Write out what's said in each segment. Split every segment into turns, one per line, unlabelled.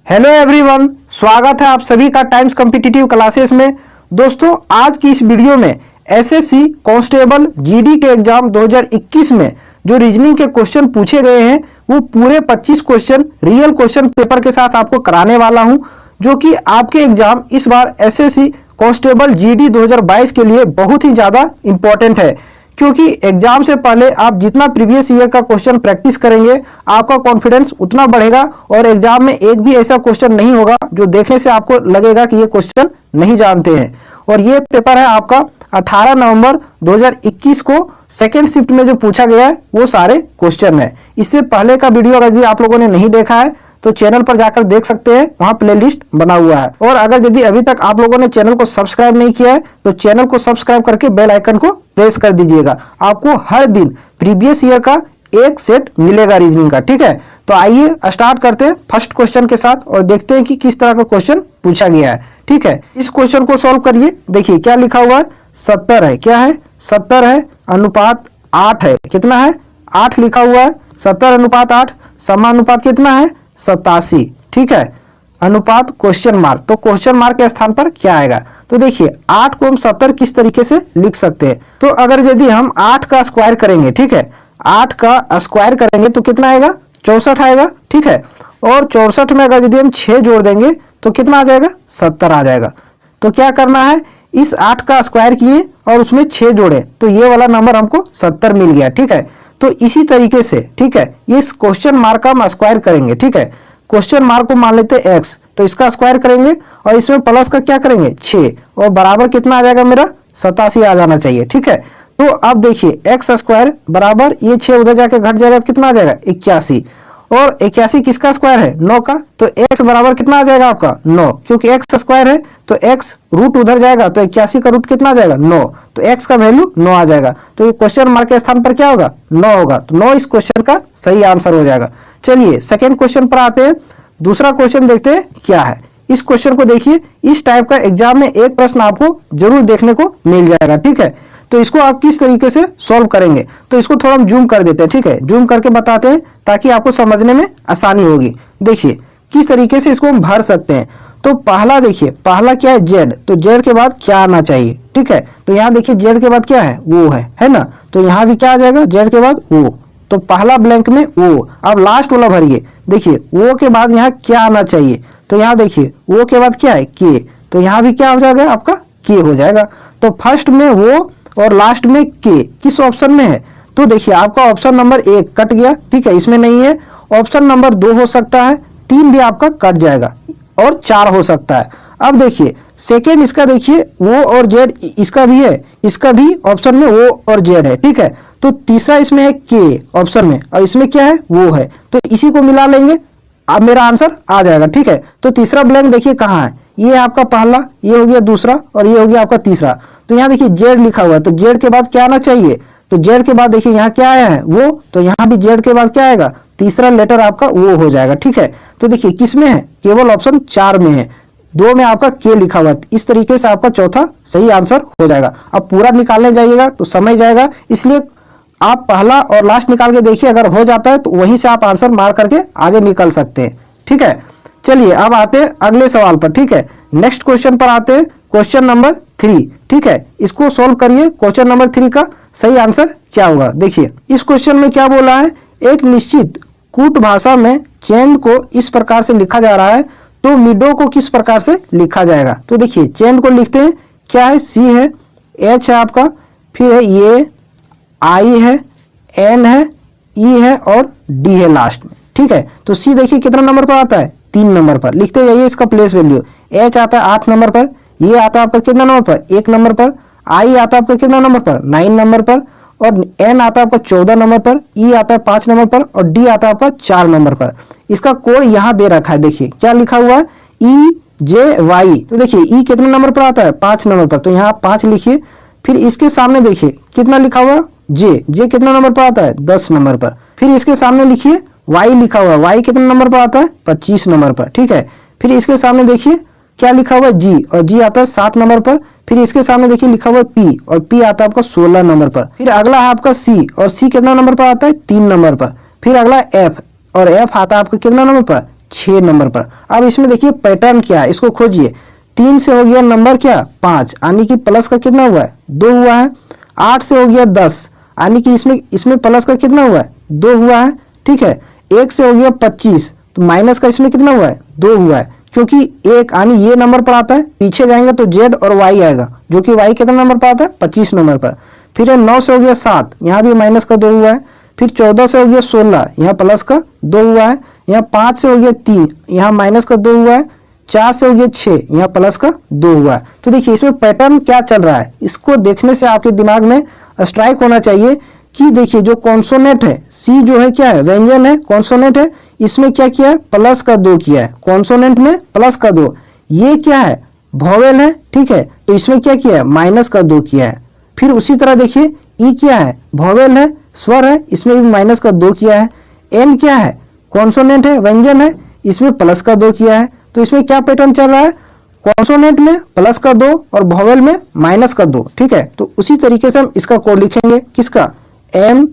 Hello everyone, स्वागत है आप सभी का टाइम्स कॉम्पिटिटिव क्लासेस में। दोस्तों, आज की इस वीडियो में एसएससी कांस्टेबल जीडी के एग्जाम 2021 में जो रीजनिंग के क्वेश्चन पूछे गए हैं वो पूरे 25 क्वेश्चन रियल क्वेश्चन पेपर के साथ आपको कराने वाला हूं, जो कि आपके एग्जाम इस बार एसएससी कांस्टेबल जीडी 2022 के लिए बहुत ही ज़्यादा इंपॉर्टेंट है, क्योंकि एग्जाम से पहले आप जितना प्रीवियस ईयर का क्वेश्चन प्रैक्टिस करेंगे आपका कॉन्फिडेंस उतना बढ़ेगा और एग्जाम में एक भी ऐसा क्वेश्चन नहीं होगा जो देखने से आपको लगेगा कि ये क्वेश्चन नहीं जानते हैं। और ये पेपर है आपका 18 नवंबर 2021 को सेकेंड शिफ्ट में जो पूछा गया है वो सारे क्वेश्चन है। इससे पहले का वीडियो यदि आप लोगों ने नहीं देखा है तो चैनल पर जाकर देख सकते हैं, वहां प्लेलिस्ट बना हुआ है। और अगर यदि अभी तक आप लोगों ने चैनल को सब्सक्राइब नहीं किया है तो चैनल को सब्सक्राइब करके बेल आइकन को प्रेस कर दीजिएगा। आपको हर दिन प्रीवियस ईयर का एक सेट मिलेगा रीजनिंग का, ठीक है। तो आइए स्टार्ट करते हैं फर्स्ट क्वेश्चन के साथ और देखते हैं कि किस तरह का क्वेश्चन पूछा गया है, ठीक है। इस क्वेश्चन को सॉल्व करिए। देखिए क्या लिखा हुआ है, 70 है। क्या है? 70 है, अनुपात 8 है। कितना है? 8 लिखा हुआ है। 70 अनुपात 8, समानुपात कितना है? 87, ठीक है। अनुपात क्वेश्चन मार्क, तो क्वेश्चन मार्क के स्थान पर क्या आएगा? तो देखिए 8 को हम 70 किस तरीके से लिख सकते हैं। तो अगर यदि हम 8 का स्क्वायर करेंगे, ठीक है, 8 का स्क्वायर करेंगे तो कितना आएगा? 64 आएगा, ठीक है। और 64 में अगर यदि हम 6 जोड़ देंगे तो कितना आ जाएगा? 70 आ जाएगा। तो क्या करना है, इस 8 का स्क्वायर किए और उसमें 6 जोड़े तो ये वाला नंबर हमको 70 मिल गया, ठीक है। तो इसी तरीके से, ठीक है, इस क्वेश्चन मार्क का हम स्क्वायर करेंगे, ठीक है। क्वेश्चन मार्क को मान लेते हैं x, तो इसका स्क्वायर करेंगे और इसमें प्लस का क्या करेंगे? 6, और बराबर कितना आ जाएगा मेरा? 87 आ जाना चाहिए, ठीक है। तो अब देखिए x स्क्वायर बराबर ये 6 उधर जाके घट जाएगा तो कितना आ जाएगा? 81, और 81 किसका स्क्वायर है? 9 का। तो x बराबर कितना आ जाएगा आपका? 9, क्योंकि x स्क्वायर है तो x रूट उधर जाएगा तो 81 का रूट कितना आ जाएगा? 9, तो x का वैल्यू 9 आ जाएगा। तो ये क्वेश्चन मार्क के स्थान पर क्या होगा? 9 होगा। तो 9 इस क्वेश्चन का सही आंसर हो जाएगा। चलिए सेकेंड क्वेश्चन पर आते हैं। दूसरा क्वेश्चन देखते हैं क्या है। इस क्वेश्चन को देखिए, इस टाइप का एग्जाम में एक प्रश्न आपको जरूर देखने को मिल जाएगा, ठीक है। तो इसको आप किस तरीके से सॉल्व करेंगे, तो इसको थोड़ा हम जूम कर देते हैं, ठीक है। जूम करके बताते हैं ताकि आपको समझने में आसानी होगी। देखिए किस तरीके से इसको हम भर सकते हैं। तो पहला देखिए, पहला क्या है? जेड, तो जेड के बाद क्या आना चाहिए, ठीक है। तो यहाँ देखिए जेड के बाद क्या है? वो है ना। तो यहाँ भी क्या आ जाएगा? जेड के बाद वो। तो पहला ब्लैंक में वो। अब लास्ट वाला भरिए। देखिए वो के बाद यहाँ क्या आना चाहिए? तो यहाँ देखिए वो के बाद क्या है? के। तो यहाँ भी क्या हो जाएगा? आपका के हो जाएगा। तो फर्स्ट में वो और लास्ट में के किस ऑप्शन में है? तो देखिए आपका ऑप्शन नंबर 1 कट गया, ठीक है, इसमें नहीं है। ऑप्शन नंबर 2 हो सकता है, 3 भी आपका कट जाएगा और 4 हो सकता है। अब देखिए सेकेंड इसका देखिए वो और जेड, इसका भी है, इसका भी ऑप्शन में वो और जेड है, ठीक है। तो तीसरा इसमें है के ऑप्शन में और इसमें क्या है? वो है। तो इसी को मिला लेंगे, अब मेरा आंसर आ जाएगा, ठीक है। तो तीसरा ब्लैंक देखिए कहाँ है? ये आपका पहला, ये हो गया दूसरा और ये हो गया आपका तीसरा। तो यहाँ देखिए जेड लिखा हुआ है, तो जेड के बाद क्या आना चाहिए? तो जेड के बाद देखिए यहाँ क्या आया है? वो। तो यहाँ भी जेड के बाद क्या आएगा? तीसरा लेटर आपका वो हो जाएगा, ठीक है। तो देखिए किस में है? केवल ऑप्शन 4 में है, 2 में आपका के लिखा हुआ है। इस तरीके से आपका चौथा सही आंसर हो जाएगा। अब पूरा निकालने जाइएगा तो समय जाएगा, इसलिए आप पहला और लास्ट निकाल के देखिए, अगर हो जाता है तो वहीं से आप आंसर मार करके आगे निकल सकते हैं, ठीक है। चलिए अब आते हैं अगले सवाल पर, ठीक है। नेक्स्ट क्वेश्चन पर आते हैं, क्वेश्चन नंबर 3, ठीक है। इसको सॉल्व करिए। क्वेश्चन नंबर 3 का सही आंसर क्या होगा? देखिए इस क्वेश्चन में क्या बोला है, एक निश्चित कूट भाषा में चैन को इस प्रकार से लिखा जा रहा है, तो मिडो को किस प्रकार से लिखा जाएगा? तो देखिए चैन को लिखते हैं, क्या है? सी है, एच है आपका, फिर है ये, आई है, एन है, ई है और डी है लास्ट में, ठीक है। तो सी देखिए कितना नंबर पर आता है? 3 नंबर पर। लिखते जाइए इसका प्लेस वैल्यू। एच आता है 8 नंबर पर, ये आता है आपका कितना नंबर पर? 1 नंबर पर। आई आता है आपका कितना नंबर पर? 9 नंबर पर। और एन आता है आपका 14 नंबर पर, ई आता है 5 नंबर पर और डी आता है आपका 4 नंबर पर। इसका कोड यहाँ दे रखा है, देखिए क्या लिखा हुआ है? ई जे वाई। तो देखिए ई कितने नंबर पर आता है? 5 नंबर पर, तो यहाँ 5 लिखिए। फिर इसके सामने देखिए कितना लिखा हुआ? जे। जे कितना नंबर पर आता है? 10 नंबर पर। फिर इसके सामने लिखिए वाई लिखा हुआ है, वाई कितने नंबर पर आता है? 25 नंबर पर, ठीक है। फिर इसके सामने देखिए क्या लिखा हुआ है? जी, और जी आता है 7 नंबर पर। फिर इसके सामने देखिए लिखा हुआ है पी, और पी आता है आपका 16 नंबर पर। फिर अगला है आपका सी, और सी कितना नंबर पर आता है? 3 नंबर पर। फिर अगला एफ, और एफ आता है आपका कितना नंबर पर? 6 नंबर पर। अब इसमें देखिए पैटर्न क्या है, इसको खोजिए। 3 से हो गया नंबर क्या 5, यानी कि प्लस का कितना हुआ है 2 हुआ है। 8 से हो गया 10, यानी कि इसमें प्लस का कितना हुआ है 2 हुआ है, ठीक है। 1 से हो गया 25, तो माइनस का इसमें कितना हुआ है 2 हुआ है, क्योंकि 1 यानी ये नंबर पर आता है, पीछे जाएंगे तो जेड और वाई आएगा, जो कि वाई कितना नंबर पर आता है 25 नंबर पर। फिर 9 से हो गया 7, यहाँ भी माइनस का 2 हुआ है। फिर 14 से हो गया 16, यहाँ प्लस का 2 हुआ है। यहाँ 5 से हो गया 3, यहाँ माइनस का 2 हुआ है। 4 से हो गया 6, यहाँ प्लस का 2 हुआ है। तो देखिए इसमें पैटर्न क्या चल रहा है, इसको देखने से आपके दिमाग में स्ट्राइक होना चाहिए कि देखिए जो कॉन्सोनेंट है सी जो है क्या है व्यंजन है, कॉन्सोनेंट है, इसमें क्या किया है प्लस का 2 किया है, कॉन्सोनेंट में प्लस का 2। ये क्या है वॉवेल है, ठीक है, तो इसमें क्या किया है माइनस का 2 किया है। फिर उसी तरह देखिए ई क्या है वॉवेल है, स्वर है, इसमें भी माइनस का 2 किया है। एन क्या है कॉन्सोनेंट है, व्यंजन है, इसमें प्लस का 2 किया है। तो इसमें क्या पैटर्न चल रहा है, कॉन्सोनेंट में प्लस का 2 और वॉवेल में माइनस का 2, ठीक है। तो उसी तरीके से हम इसका कोड लिखेंगे, किसका M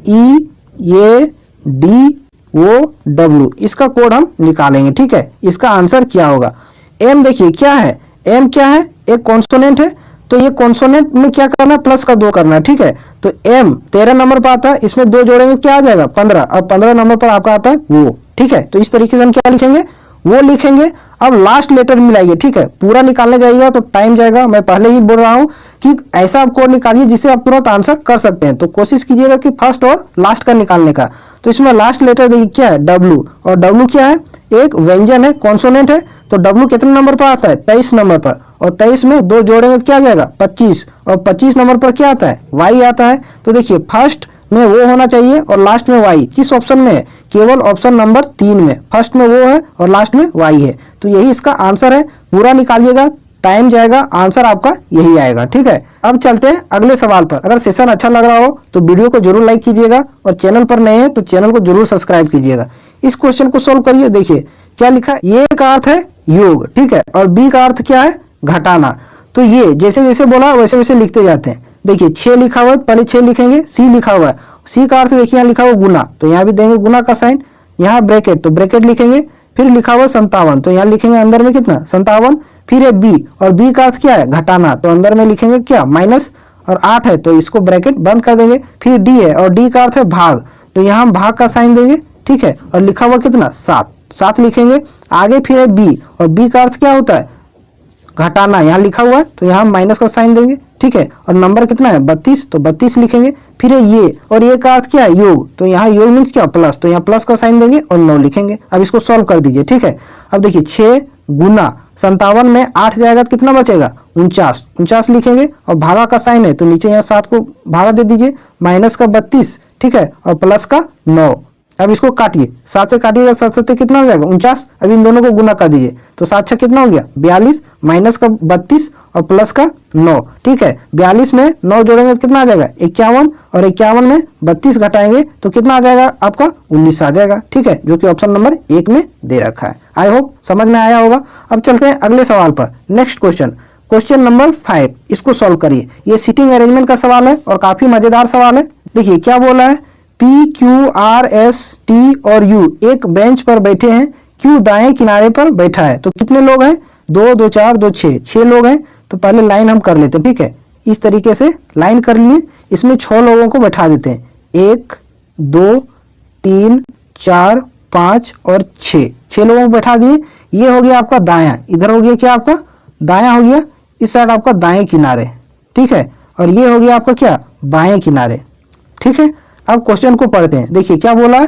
E A D O W, इसका कोड हम निकालेंगे, ठीक है। इसका आंसर क्या होगा, एम देखिए क्या है, एम क्या है एक कॉन्सोनेंट है, तो ये कॉन्सोनेंट में क्या करना है प्लस का 2 करना है, ठीक है। तो एम 13 नंबर पर आता है, इसमें 2 जोड़ेंगे क्या आ जाएगा 15, अब 15 नंबर पर आपका आता है वो, ठीक है। तो इस तरीके से हम क्या लिखेंगे वो लिखेंगे। अब लास्ट लेटर मिलाइए, ठीक है, पूरा निकालने जाइएगा तो टाइम जाएगा, मैं पहले ही बोल रहा हूं कि ऐसा आप कोड निकालिए जिससे आप तुरंत आंसर कर सकते हैं। तो कोशिश कीजिएगा कि फर्स्ट और लास्ट का निकालने का। तो इसमें लास्ट लेटर देखिए क्या है डब्ल्यू, और डब्ल्यू क्या है एक व्यंजन है, कॉन्सोनेंट है, तो डब्ल्यू कितने नंबर पर आता है 23 नंबर पर, और 23 में 2 जोड़ेंगे तो क्या आ जाएगा 25, और 25 नंबर पर क्या आता है वाई आता है। तो देखिए फर्स्ट में वो होना चाहिए और लास्ट में वाई, किस ऑप्शन में है केवल ऑप्शन नंबर 3 में, फर्स्ट में वो है और लास्ट में वाई है। तो यही इसका आंसर है, पूरा निकालिएगा, टाइम जाएगा, आंसर आपका यही आएगा, ठीक है। अब चलते हैं अगले सवाल पर। अगर सेशन अच्छा लग रहा हो तो वीडियो को जरूर लाइक कीजिएगा, और चैनल पर नए हैं तो चैनल को जरूर सब्सक्राइब कीजिएगा। इस क्वेश्चन को सोल्व करिए, देखिए क्या लिखा है, ए का अर्थ है योग, ठीक है, और बी का अर्थ क्या है घटाना। तो ये जैसे जैसे बोला वैसे वैसे लिखते जाते हैं। देखिए 6 लिखा हुआ है, पहले 6 लिखेंगे, सी लिखा हुआ है, सी का अर्थ देखिए यहाँ लिखा हुआ गुना, तो यहाँ भी देंगे गुना का साइन, यहाँ ब्रैकेट तो ब्रैकेट लिखेंगे। फिर लिखा हुआ 57, तो यहाँ लिखेंगे अंदर में कितना 57। फिर है बी, और बी का अर्थ क्या है घटाना, तो अंदर में लिखेंगे क्या माइनस, और 8 है तो इसको ब्रैकेट बंद कर देंगे। फिर डी है, और डी का अर्थ है भाग, तो यहाँ हम भाग का साइन देंगे, ठीक है, और लिखा हुआ कितना 7 लिखेंगे। आगे फिर है बी, और बी का अर्थ क्या होता है घटाना, यहाँ लिखा हुआ है तो यहाँ माइनस का साइन देंगे, ठीक है, और नंबर कितना है 32, तो 32 लिखेंगे। फिर है ये, और ये का अर्थ क्या है योग, तो यहाँ योग मीन्स क्या प्लस, तो यहाँ प्लस का साइन देंगे और 9 लिखेंगे। अब इसको सॉल्व कर दीजिए, ठीक है। अब देखिए 6 गुना 57 में 8 जाएगा तो कितना बचेगा 49 लिखेंगे, और भागा का साइन है तो नीचे यहाँ 7 को भागा दे दीजिए, माइनस का 32, ठीक है, और प्लस का 9। अब इसको काटिए, 7 से काटिएगा 7 7 कितना हो जाएगा 49। अब इन दोनों को गुना कर दीजिए, तो 7 6 कितना हो गया 42, माइनस का 32 और प्लस का 9, ठीक है। 42 में 9 जोड़ेंगे तो कितना आ जाएगा 51, और 51 में 32 घटाएंगे तो कितना आ जाएगा आपका 19 आ जाएगा, ठीक है, जो कि ऑप्शन नंबर 1 में दे रखा है। आई होप समझ में आया होगा। अब चलते हैं अगले सवाल पर। नेक्स्ट क्वेश्चन नंबर 5, इसको सॉल्व करिए। ये सीटिंग अरेंजमेंट का सवाल है और काफी मजेदार सवाल है। देखिए क्या बोला है, P Q R S T और यू एक बेंच पर बैठे हैं, क्यू दाएं किनारे पर बैठा है। तो कितने लोग हैं 2 2 4 2 6 लोग हैं। तो पहले लाइन हम कर लेते हैं, ठीक है, इस तरीके से लाइन कर लिए। इसमें 6 लोगों को बैठा देते हैं, 1 2 3 4 5 और 6 लोगों को बैठा दिए। ये हो गया आपका दायां, इधर हो गया क्या आपका दायां हो गया, इस साइड आपका दाएं किनारे, ठीक है, और ये हो गया आपका क्या बाएं किनारे, ठीक है। अब क्वेश्चन को पढ़ते हैं। देखिए क्या बोला है,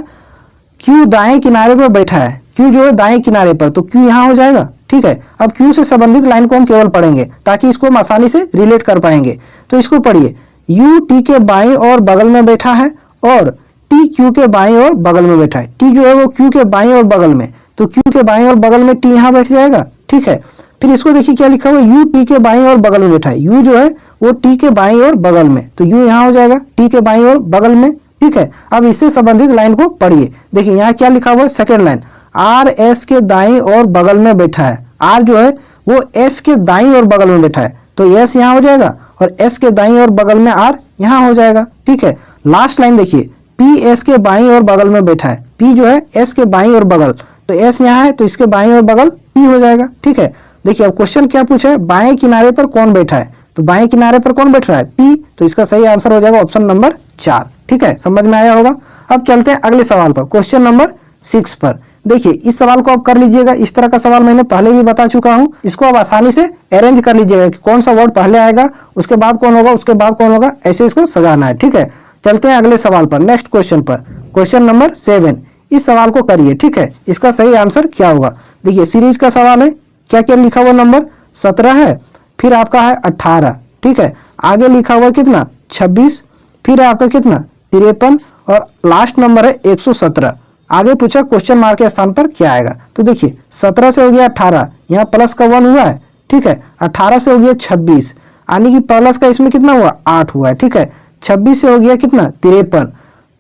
क्यू दाएं किनारे पर बैठा है, क्यू जो है दाएं किनारे पर, तो क्यू यहाँ हो जाएगा, ठीक है। अब क्यू से संबंधित लाइन को हम केवल पढ़ेंगे ताकि इसको हम आसानी से रिलेट कर पाएंगे। तो इसको पढ़िए, यू टी के बाईं और बगल में बैठा है, और टी क्यू के बाईं और बगल में बैठा है। टी जो है वो क्यू के बाईं और बगल में, तो क्यू के बाईं और बगल में टी यहाँ बैठ जाएगा, ठीक है। फिर इसको देखिए क्या लिखा हुआ है, यू टी के बाईं और बगल में बैठा है, यू जो है वो टी के बाईं और बगल में, तो यू यहाँ हो जाएगा टी के बाईं और बगल में, ठीक है। अब इससे संबंधित लाइन को पढ़िए। देखिए यहाँ क्या लिखा हुआ है, सेकंड लाइन, आर एस के दाईं और बगल में बैठा है। आर जो है वो एस के दाईं और बगल में बैठा है, तो एस यहाँ हो जाएगा, और एस के दाईं और बगल में आर यहाँ हो जाएगा, ठीक है। लास्ट लाइन देखिए, पी एस के बाईं और बगल में बैठा है, पी जो है एस के बाईं और बगल, तो एस यहाँ है तो इसके बाएं और बगल पी हो जाएगा। ठीक है, देखिए अब क्वेश्चन क्या पूछा है, बाएं किनारे पर कौन बैठा है, तो बाएं किनारे पर कौन बैठ रहा है, पी, तो इसका सही आंसर हो जाएगा ऑप्शन नंबर 4। ठीक है, समझ में आया होगा। अब चलते हैं अगले सवाल पर, क्वेश्चन नंबर 6 पर। देखिए इस सवाल को आप कर लीजिएगा, इस तरह का सवाल मैंने पहले भी बता चुका हूं, इसको आप आसानी से अरेंज कर लीजिएगा कि कौन सा वर्ड पहले आएगा, उसके बाद कौन होगा, उसके बाद कौन होगा, ऐसे इसको सजाना है। ठीक है, चलते हैं अगले सवाल पर, नेक्स्ट क्वेश्चन पर, क्वेश्चन नंबर 7। इस सवाल को करिए। ठीक है, इसका सही आंसर क्या होगा, देखिए सीरीज का सवाल है, क्या क्या लिखा हुआ, नंबर 17 है, फिर आपका है 18। ठीक है, आगे लिखा हुआ कितना 26, फिर आपका कितना 53 और लास्ट नंबर है 117। आगे पूछा क्वेश्चन मार्क के स्थान पर क्या आएगा, तो देखिए 17 से हो गया 18, यहाँ प्लस का 1 हुआ है। ठीक है, 18 से हो गया 26, यानी कि प्लस का इसमें कितना हुआ 8 हुआ है। ठीक है, 26 से हो गया कितना 53,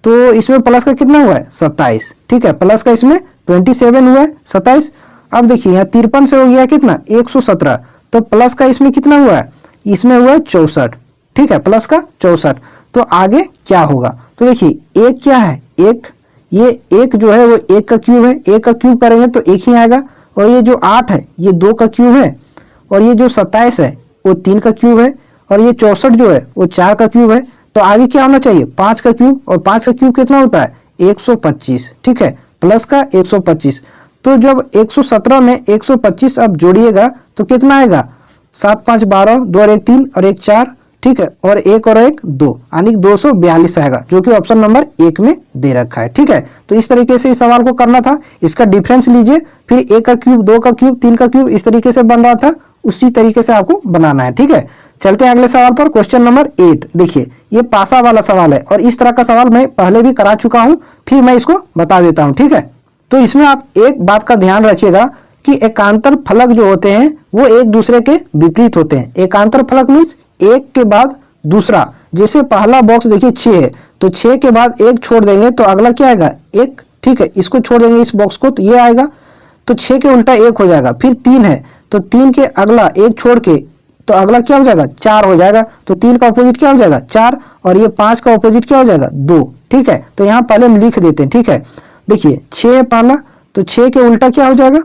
तो इसमें प्लस का कितना हुआ है 27। ठीक है, प्लस का इसमें 27 हुआ है 27। अब देखिए यहाँ 53 से हो गया कितना 117, तो प्लस का इसमें कितना हुआ है, इसमें हुआ है 64। ठीक है, प्लस का 64, तो आगे क्या होगा, तो देखिए एक क्या है, एक, ये एक जो है वो एक का क्यूब है, एक का क्यूब करेंगे तो एक ही आएगा, और ये जो 8 है ये 2 का क्यूब है, और ये जो 27 है वो 3 का क्यूब है, और ये 64 जो है वो 4 का क्यूब है। तो आगे क्या होना चाहिए 5 का क्यूब, और 5 का क्यूब कितना होता है 125। ठीक है, प्लस का 125, तो जब 117 में 125 अब जोड़िएगा तो कितना आएगा 7 5 12, 2 और 1 3 और 1 4। ठीक है, और 1 और 1 2, यानी 242 आएगा, जो कि ऑप्शन नंबर 1 में दे रखा है। ठीक है, तो इस तरीके से इस सवाल को करना था, इसका डिफरेंस लीजिए, फिर 1 का क्यूब, 2 का क्यूब, 3 का क्यूब, इस तरीके से बन रहा था, उसी तरीके से आपको बनाना है। ठीक है, चलते हैं अगले सवाल पर, क्वेश्चन नंबर 8। देखिए ये पासा वाला सवाल है, और इस तरह का सवाल मैं पहले भी करा चुका हूं, फिर मैं इसको बता देता हूं। ठीक है, तो इसमें आप एक बात का ध्यान रखिएगा कि एकांतर फलक जो होते हैं वो एक दूसरे के विपरीत होते हैं। एकांतर फलक मीन्स एक के बाद दूसरा, जैसे पहला बॉक्स देखिए 6 है, तो 6 के बाद एक छोड़ देंगे तो अगला क्या आएगा 1। ठीक है, इसको छोड़ देंगे इस बॉक्स को तो ये आएगा, तो 6 के उल्टा 1 हो जाएगा। फिर 3 है तो 3 के अगला एक छोड़ के तो अगला क्या हो जाएगा 4 हो जाएगा, तो 3 का अपोजिट क्या हो जाएगा 4, और ये 5 का अपोजिट क्या हो जाएगा 2। ठीक है, तो यहाँ पहले हम लिख देते हैं। ठीक है, देखिए 6 है पहला, तो 6 के उल्टा क्या हो जाएगा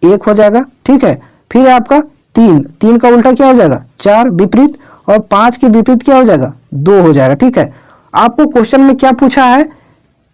1 हो जाएगा। ठीक है, फिर आपका 3 का उल्टा क्या हो जाएगा 4 विपरीत, और 5 के विपरीत क्या हो जाएगा 2 हो जाएगा। ठीक है, आपको क्वेश्चन में क्या पूछा है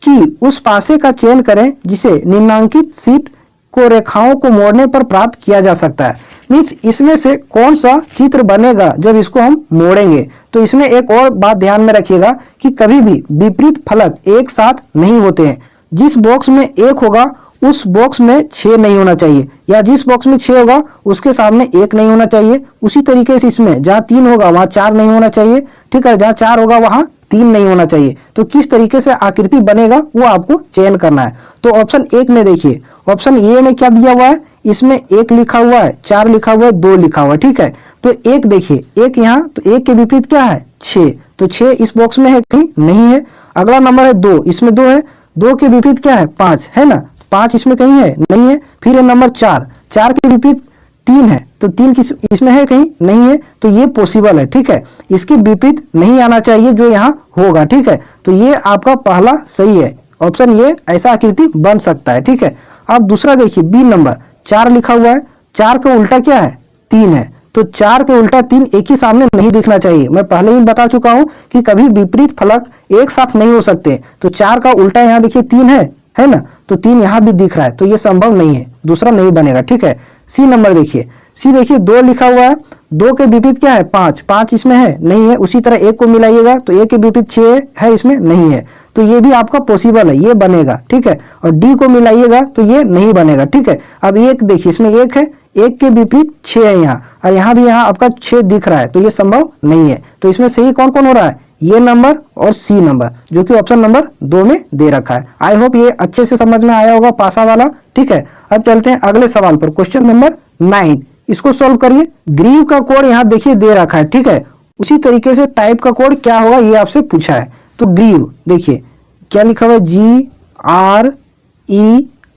कि उस पासे का चयन करें जिसे निम्नांकित शीट को रेखाओं को मोड़ने पर प्राप्त किया जा सकता है। मीन्स इसमें से कौन सा चित्र बनेगा जब इसको हम मोड़ेंगे। तो इसमें एक और बात ध्यान में रखिएगा कि कभी भी विपरीत फलक एक साथ नहीं होते हैं। जिस बॉक्स में 1 होगा उस बॉक्स में 6 नहीं होना चाहिए, या जिस बॉक्स में 6 होगा उसके सामने 1 नहीं होना चाहिए। उसी तरीके से इसमें जहाँ 3 होगा वहाँ 4 नहीं होना चाहिए। ठीक है, जहाँ 4 होगा वहाँ 3 नहीं होना चाहिए। तो किस तरीके से आकृति बनेगा वो आपको चयन करना है। तो ऑप्शन 1 में देखिए, ऑप्शन ए में क्या दिया हुआ है, इसमें 1 लिखा हुआ है, 4 लिखा हुआ है, 2 लिखा हुआ है। ठीक है, तो 1 देखिए, 1 यहाँ, तो 1 के विपरीत क्या है 6, तो 6 इस बॉक्स में है कहीं नहीं है। अगला नंबर है 2, इसमें 2 है, 2 के विपरीत क्या है 5 है ना, 5 इसमें कहीं है नहीं है। फिर नंबर 4, 4 के विपरीत 3 है, तो 3 इसमें है कहीं नहीं है, तो ये पॉसिबल है। ठीक है, इसके विपरीत नहीं आना चाहिए जो यहाँ होगा। ठीक है, तो ये आपका पहला सही है, ऑप्शन ये ऐसा आकृति बन सकता है। ठीक है, अब दूसरा देखिए बी नंबर 4 लिखा हुआ है, 4 का उल्टा क्या है 3 है, तो 4 के उल्टा 3 एक ही सामने नहीं दिखना चाहिए। मैं पहले ही बता चुका हूं कि कभी विपरीत फलक एक साथ नहीं हो सकते। तो 4 का उल्टा यहाँ देखिए 3 है ना, तो 3 यहाँ भी दिख रहा है, तो ये संभव नहीं है, दूसरा नहीं बनेगा। ठीक है, सी नंबर देखिए, सी देखिए 2 लिखा हुआ है, 2 के विपरीत क्या है 5, 5 इसमें है नहीं है। उसी तरह 1 को मिलाइएगा तो 1 के विपरीत 6 है, इसमें नहीं है, तो ये भी आपका पॉसिबल है, ये बनेगा। ठीक है, और डी को मिलाइएगा तो ये नहीं बनेगा। ठीक है, अब 1 देखिए, इसमें 1 है, 1 के विपरीत 6 है यहाँ, और यहाँ भी यहाँ आपका 6 दिख रहा है, तो ये संभव नहीं है। तो इसमें सही कौन कौन हो रहा है, ये नंबर और सी नंबर, जो कि ऑप्शन नंबर 2 में दे रखा है। आई होप ये अच्छे से समझ में आया होगा पासा वाला। ठीक है, अब चलते हैं अगले सवाल पर, क्वेश्चन नंबर 9। इसको सॉल्व करिए। ग्रीव का कोड यहाँ देखिए दे रखा है। ठीक है, उसी तरीके से टाइप का कोड क्या होगा ये आपसे पूछा है। तो ग्रीव देखिए क्या लिखा हुआ है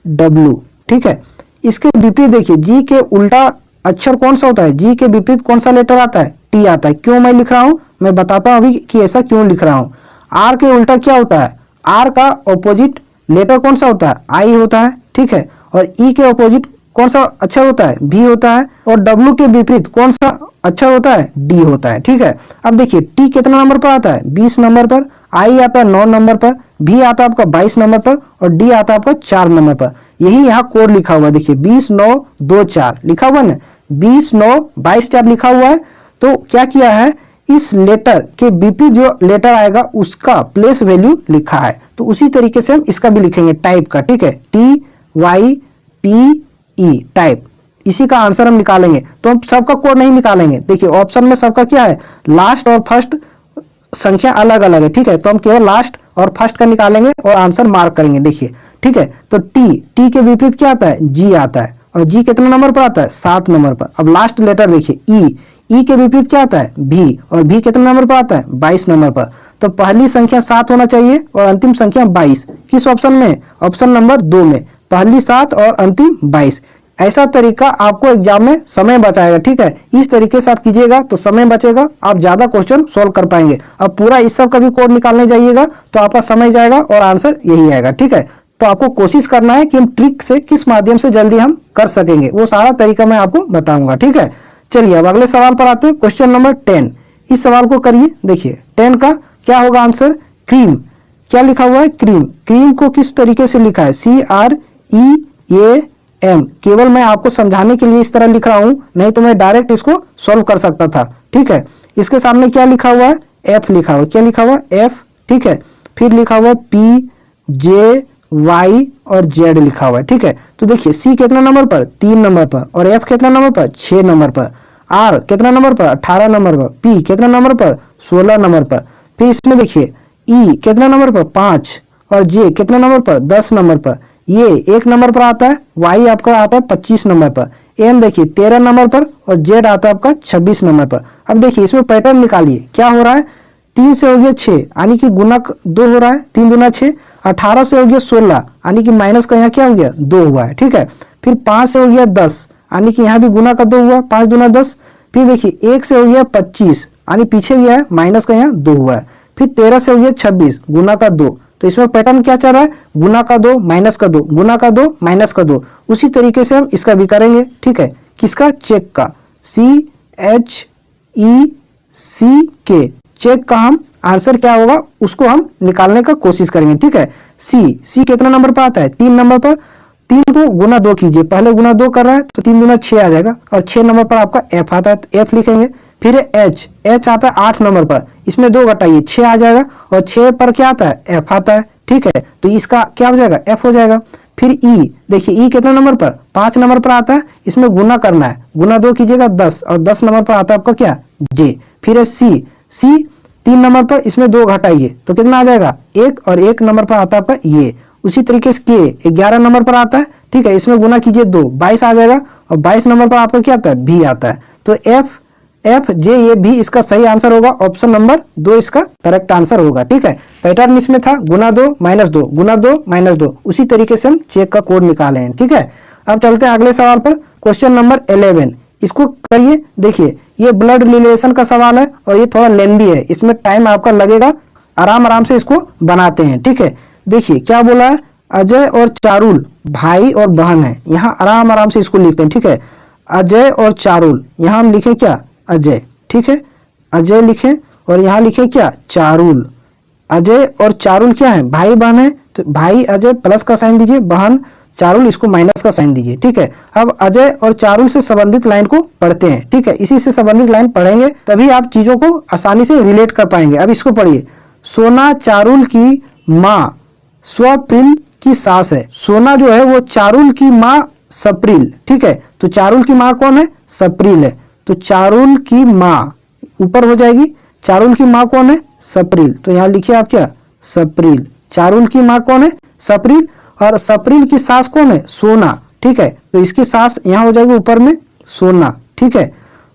GREW। ठीक है, इसके विपरीत देखिए जी के उल्टा अक्षर कौन सा होता है, जी के विपरीत कौन सा लेटर आता है, टी आता है। क्यों मैं लिख रहा हूं, मैं बताता हूं अभी कि ऐसा क्यों लिख रहा हूं। आर के उल्टा क्या होता है, आर का ऑपोजिट लेटर कौन सा होता है, आई होता है। ठीक है, और ई के अपोजिट कौन सा अक्षर होता है, भी होता है, और डब्ल्यू के विपरीत कौन सा अक्षर होता है, डी होता है। ठीक है, अब देखिए टी कितना नंबर पर आता है, 20 नंबर पर, आई आता है 9 नंबर पर, भी आता है आपका 22 नंबर पर, और डी आता है आपका 4 नंबर पर। यही यहाँ कोड लिखा हुआ है, देखिए 20 9 2 4 लिखा हुआ है ना, 20 9 22 4 लिखा हुआ है। तो क्या किया है, इस लेटर के विपरीत जो लेटर आएगा उसका प्लेस वैल्यू लिखा है। तो उसी तरीके से हम इसका भी लिखेंगे टाइप का। ठीक है, T Y P E type, इसी का आंसर हम निकालेंगे। तो हम सबका कोड नहीं निकालेंगे, देखिए ऑप्शन में सबका क्या है, लास्ट और फर्स्ट संख्या अलग अलग है। ठीक है, तो हम केवल लास्ट और फर्स्ट का निकालेंगे और आंसर मार्क करेंगे। देखिए ठीक है, तो टी के विपरीत क्या आता है, जी आता है, और जी कितने नंबर पर आता है, 7 नंबर पर। अब लास्ट लेटर देखिए ई के विपरीत क्या आता है, भी, और भी कितने नंबर पर आता है, 22 नंबर पर। तो पहली संख्या 7 होना चाहिए और अंतिम संख्या 22। किस ऑप्शन में, ऑप्शन नंबर 2 में, पहली 7 और अंतिम 22। ऐसा तरीका आपको एग्जाम में समय बचाएगा। ठीक है, इस तरीके से आप कीजिएगा तो समय बचेगा, आप ज्यादा क्वेश्चन सोल्व कर पाएंगे। अब पूरा इस सब का भी कोड निकालने जाइएगा तो आपका समय जाएगा और आंसर यही आएगा। ठीक है, तो आपको कोशिश करना है कि हम ट्रिक से किस माध्यम से जल्दी हम कर सकेंगे, वो सारा तरीका मैं आपको बताऊंगा। ठीक है, चलिए अब अगले सवाल पर आते हैं, क्वेश्चन नंबर 10। इस सवाल को करिए, देखिए 10 का क्या होगा आंसर, क्रीम। क्या लिखा हुआ है, क्रीम। क्रीम को किस तरीके से लिखा है, CREAM। केवल मैं आपको समझाने के लिए इस तरह लिख रहा हूं, नहीं तो मैं डायरेक्ट इसको सॉल्व कर सकता था। ठीक है, इसके सामने क्या लिखा हुआ है, F लिखा हुआ है। क्या लिखा हुआ है, F। ठीक है, फिर लिखा हुआ है PJY और Z लिखा हुआ है। ठीक है, तो देखिए C कितना नंबर पर, 3 नंबर पर, और F कितना नंबर पर, 6 नंबर पर, R कितना नंबर पर, 18 नंबर पर, P कितना नंबर पर, 16 नंबर पर। फिर इसमें देखिए E कितना नंबर पर, 5, और J कितना नंबर पर, 10 नंबर पर। ये 1 नंबर पर आता है, Y आपका आता है 25 नंबर पर, M देखिए 13 नंबर पर, और Z आता है आपका 26 नंबर पर। अब देखिए इसमें पैटर्न निकालिए, क्या हो रहा है, 3 से हो गया 6 यानी कि गुना 2 हो रहा है, 3 दूना 6। 18 से हो गया 16 यानी कि माइनस का यहाँ क्या हो गया, 2 हुआ है। ठीक है, फिर 5 से हो गया 10 यानी कि यहाँ भी गुना का 2 हुआ, 5 दूना 10। फिर देखिए 1 से हो गया 25 यानी पीछे गया है, माइनस का यहाँ 2 हुआ है। फिर 13 से हो गया 26 गुना का 2। तो इसमें पैटर्न क्या चल रहा है, गुना का 2 माइनस का 2, गुना का 2 माइनस का 2। उसी तरीके से हम इसका भी करेंगे। ठीक है, किसका, चेक का, CHECK, चेक का हम आंसर क्या होगा उसको हम निकालने का कोशिश करेंगे। ठीक है, सी कितना नंबर पर आता है, 3 नंबर पर। 3 को गुना 2 कीजिए, पहले गुना 2 कर रहा है तो 3 दूना 6 आ जाएगा, और 6 नंबर पर आपका F आता है तो F लिखेंगे। फिर H आता है 8 नंबर पर, इसमें 2 घटाइए 6 आ जाएगा, और 6 पर क्या आता है, F आता है। ठीक है, तो इसका क्या हो जाएगा, F हो जाएगा। फिर E देखिए E कितना नंबर पर, 5 नंबर पर आता है, इसमें गुना करना है, गुना 2 कीजिएगा 10, और 10 नंबर पर आता है आपका क्या, J। फिर है C 3 नंबर पर, इसमें 2 घटाइए तो कितना आ जाएगा, 1, और 1 नंबर पर आता है आपका ये। उसी तरीके से K 11 नंबर पर आता है। ठीक है, इसमें गुना कीजिए 2, 22 आ जाएगा, और 22 नंबर पर आपका क्या आता है, B आता है। तो F J ये भी इसका सही आंसर होगा, ऑप्शन नंबर 2 इसका करेक्ट आंसर होगा। ठीक है, पैटर्न इसमें था गुना 2 माइनस 2, गुना 2 माइनस 2। उसी तरीके से हम चेक का कोड निकाले हैं। ठीक है, अब चलते हैं अगले सवाल पर, क्वेश्चन नंबर 11। इसको करिए, देखिए ये ब्लड रिलेशन का सवाल है और ये थोड़ा लेंदी है, इसमें टाइम आपका लगेगा, आराम से इसको बनाते हैं। ठीक है, देखिए क्या बोला है, अजय और चारुल भाई और बहन है। यहाँ आराम से इसको लिखते हैं। ठीक है, अजय और चारुल, यहाँ हम लिखें क्या, अजय। ठीक है, अजय लिखें, और यहाँ लिखें क्या, चारुल। अजय और चारुल क्या है, भाई बहन है, तो भाई अजय प्लस का साइन दीजिए, बहन चारुल इसको माइनस का साइन दीजिए। ठीक है, अब अजय और चारुल से संबंधित लाइन को पढ़ते हैं। ठीक है, इसी से संबंधित लाइन पढ़ेंगे तभी आप चीजों को आसानी से रिलेट कर पाएंगे। अब इसको पढ़िए, सोना चारुल की माँ स्वप्रिल की सास है। सोना जो है वो चारुल की माँ सप्रिल। ठीक है, तो चारुल की माँ कौन है, सप्रिल है, तो चारुल की माँ ऊपर हो जाएगी, चारुल की माँ कौन है, सप्रिल। तो यहाँ लिखिए आप क्या, सप्रिल। चारुल की माँ कौन है, सप्रिल, और सप्रिल की सास कौन है, सोना। ठीक है, तो इसकी सास यहाँ हो जाएगी ऊपर में सोना। ठीक है,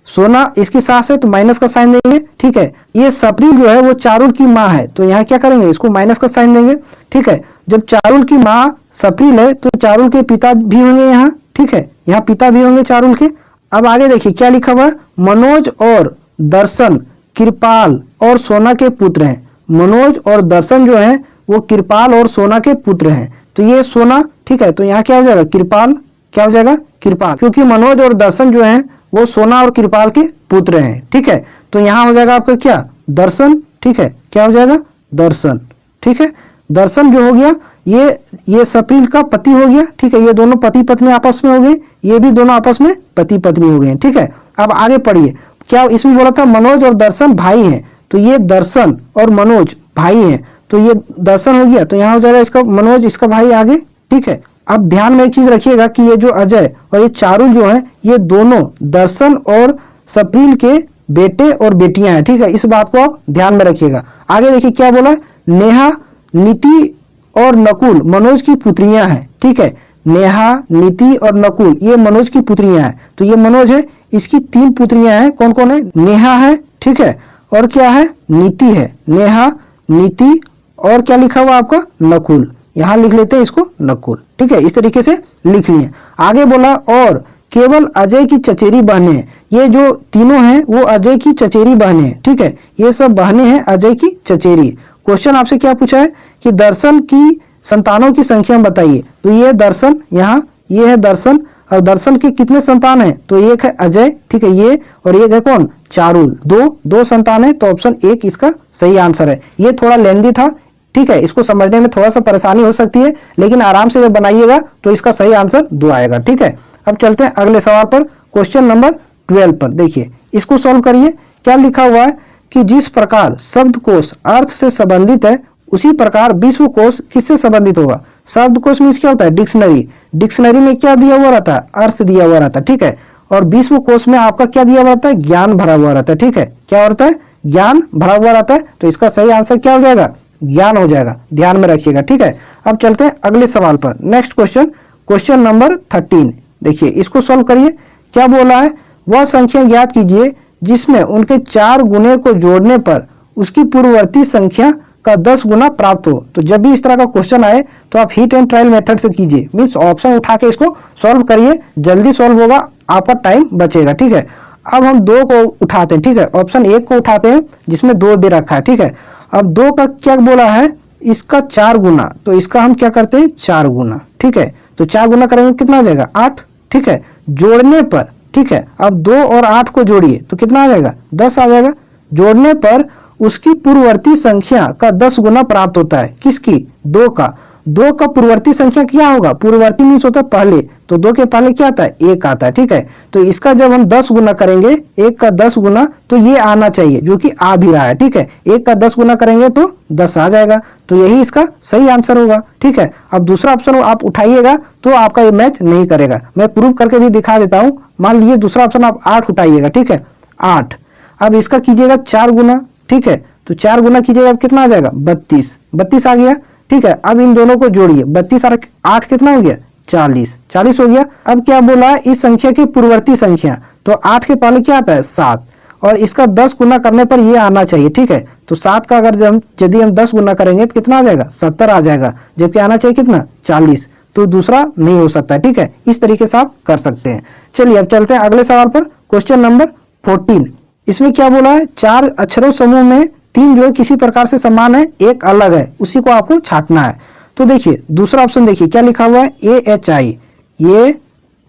सोना इसकी सास है तो माइनस का साइन देंगे। ठीक है, ये सप्रिल जो है वो चारुल की माँ है, तो यहाँ क्या करेंगे, इसको माइनस का साइन देंगे। ठीक है, जब चारुल की माँ सप्रिल है तो चारुल के पिता भी होंगे यहाँ। ठीक है, यहाँ पिता भी होंगे चारुल के। अब आगे देखिए क्या लिखा हुआ है, मनोज और दर्शन कृपाल और सोना के पुत्र हैं। मनोज और दर्शन जो हैं वो कृपाल और सोना के पुत्र हैं। तो ये सोना, ठीक है। तो यहाँ क्या हो जाएगा, कृपाल, क्या हो जाएगा, कृपाल, क्योंकि मनोज और दर्शन जो हैं वो सोना और कृपाल के पुत्र हैं, ठीक है। तो यहाँ हो जाएगा आपका क्या, दर्शन, ठीक है, क्या हो जाएगा, दर्शन, ठीक है। दर्शन जो हो गया ये सप्रील का पति हो गया, ठीक है। ये दोनों पति पत्नी आपस में हो गए, ये भी दोनों आपस में पति पत्नी हो गए, ठीक है। अब आगे पढ़िए, क्या इसमें बोला था मनोज और दर्शन भाई हैं, तो ये दर्शन और मनोज भाई हैं, तो ये दर्शन हो गया, तो यहाँ हो जाएगा इसका मनोज, इसका भाई आगे, ठीक है। अब ध्यान में एक चीज रखिएगा कि ये जो अजय और ये चारुल जो है ये दोनों दर्शन और सप्रील के बेटे और बेटियां हैं, ठीक है। इस बात को आप ध्यान में रखिएगा। आगे देखिए क्या बोला, नेहा, नीति और नकुल मनोज की पुत्रियां हैं, ठीक है। नेहा, नीति और नकुल ये मनोज की पुत्रियां हैं, तो ये मनोज है, इसकी 3 पुत्रियां हैं, कौन कौन है, नेहा है, ठीक है, और क्या है, नीति है, नेहा, नीति और क्या लिखा हुआ आपका, नकुल, यहां लिख लेते हैं इसको नकुल, ठीक है। इस तरीके से लिख लिए। आगे बोला और केवल अजय की चचेरी बहनें हैं, ये जो तीनों हैं वो अजय की चचेरी बहनें हैं, ठीक है। ये सब बहनें हैं अजय की चचेरी। क्वेश्चन आपसे क्या पूछा है कि दर्शन की संतानों की संख्या बताइए, तो ये दर्शन, यहाँ ये है दर्शन, और दर्शन के कितने संतान हैं, तो एक है अजय, ठीक है, ये, और एक है कौन, चारुल, दो संतान है, तो ऑप्शन 1 इसका सही आंसर है। ये थोड़ा लेंदी था, ठीक है, इसको समझने में थोड़ा सा परेशानी हो सकती है, लेकिन आराम से जब बनाइएगा तो इसका सही आंसर 2 आएगा, ठीक है। अब चलते हैं अगले सवाल पर, क्वेश्चन नंबर 12 पर। देखिए इसको सॉल्व करिए। क्या लिखा हुआ है कि जिस प्रकार शब्दकोश अर्थ से संबंधित है उसी प्रकार विश्वकोश किससे संबंधित होगा। शब्दकोश मीन्स क्या होता है, डिक्शनरी, डिक्शनरी में क्या दिया हुआ रहता है, अर्थ दिया हुआ रहता है, ठीक है। और विश्वकोश में आपका क्या दिया हुआ रहता है, ज्ञान भरा हुआ रहता है, ठीक है। क्या होता है, ज्ञान भरा हुआ रहता है, तो इसका सही आंसर क्या हो जाएगा, ज्ञान हो जाएगा, ध्यान में रखिएगा, ठीक है। अब चलते हैं अगले सवाल पर, नेक्स्ट क्वेश्चन, क्वेश्चन नंबर 13। देखिए इसको सॉल्व करिए। क्या बोला है, वह संख्या ज्ञात कीजिए जिसमें उनके 4 गुणे को जोड़ने पर उसकी पूर्ववर्ती संख्या का 10 गुना प्राप्त हो। तो जब भी इस तरह का क्वेश्चन आए तो आप हिट एंड ट्रायल मेथड से कीजिए, मीन्स ऑप्शन उठा के इसको सॉल्व करिए, जल्दी सॉल्व होगा, आपका टाइम बचेगा, ठीक है। अब हम 2 को उठाते हैं, ठीक है, ऑप्शन 1 को उठाते हैं जिसमें 2 दे रखा है, ठीक है। अब 2 का क्या बोला है, इसका 4 गुना, तो इसका हम क्या करते हैं 4 गुना, ठीक है। तो 4 गुना करेंगे कितना आ जाएगा 8, ठीक है। जोड़ने पर, ठीक है, अब 2 और 8 को जोड़िए तो कितना आ जाएगा 10 आ जाएगा। जोड़ने पर उसकी पूर्ववर्ती संख्या का 10 गुना प्राप्त होता है, किसकी, 2 का। 2 का पूर्ववर्ती संख्या क्या होगा, पूर्ववर्ती मीन्स होता है पहले, तो 2 के पहले क्या आता है 1 आता है, ठीक है। तो इसका जब हम 10 गुना करेंगे, 1 का 10 गुना, तो ये आना चाहिए जो कि आ भी रहा है, ठीक है। 1 का 10 गुना करेंगे तो 10 आ जाएगा, तो यही इसका सही आंसर होगा, ठीक है। अब दूसरा ऑप्शन आप उठाइएगा तो आपका ये मैच नहीं करेगा, मैं प्रूव करके भी दिखा देता हूं। मान लीजिए दूसरा ऑप्शन आप 8 उठाइएगा, ठीक है, 8। अब इसका कीजिएगा 4 गुना, ठीक है, तो 4 गुना कीजिएगा तो कितना आ जाएगा 32, 32 आ गया, ठीक है। अब इन दोनों को जोड़िए, 32 और 8 कितना हो गया 40, 40 हो गया। अब क्या बोला है, इस संख्या की पूर्ववर्ती संख्या, तो 8 के पहले क्या आता है 7, और इसका 10 गुना करने पर ये आना चाहिए, ठीक है। तो 7 का अगर यदि हम 10 गुना करेंगे तो कितना आ जाएगा 70 आ जाएगा, जबकि आना चाहिए कितना 40, तो दूसरा नहीं हो सकता, ठीक है। इस तरीके से आप कर सकते हैं। चलिए अब चलते हैं अगले सवाल पर, क्वेश्चन नंबर 14। इसमें क्या बोला है, 4 अक्षरों समूह में 3 जो है किसी प्रकार से समान है, एक अलग है, उसी को आपको छांटना है। तो देखिए दूसरा ऑप्शन देखिए क्या लिखा हुआ है, AHI, ये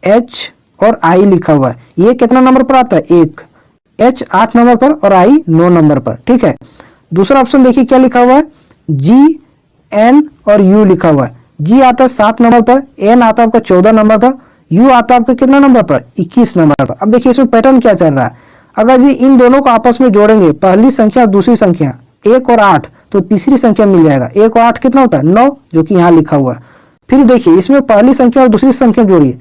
H और I लिखा हुआ है, ये कितना नंबर पर आता है 1, H 8 नंबर पर और I 9 नंबर पर, ठीक है। दूसरा ऑप्शन देखिए क्या लिखा हुआ है, G, N और U लिखा हुआ है। G आता है 7 नंबर पर, N आता है आपका 14 नंबर पर, U आता है आपका कितना नंबर पर 21 नंबर पर। अब देखिए इसमें पैटर्न क्या चल रहा है, अगर जी इन दोनों को आपस में जोड़ेंगे, पहली संख्या और दूसरी संख्या 1 और 8, तो तीसरी संख्या मिल जाएगा। 1 और 8 कितना होता है 9, जो कि यहाँ लिखा हुआ है। फिर देखिए इसमें पहली संख्या और दूसरी संख्या जोड़िए,